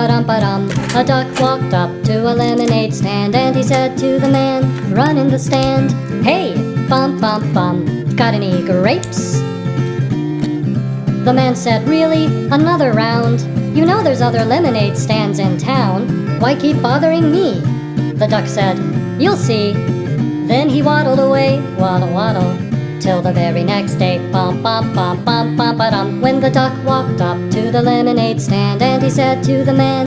ba-dum. A duck walked up to a lemonade stand, and he said to the man, run in the stand, hey, bum, got any grapes? The man said, really? Another round? You know there's other lemonade stands in town. Why keep bothering me? The duck said, you'll see. Then he waddled away, waddle, till the very next day, bum, ba-dum. When the duck walked up to the lemonade stand, and he said to the man,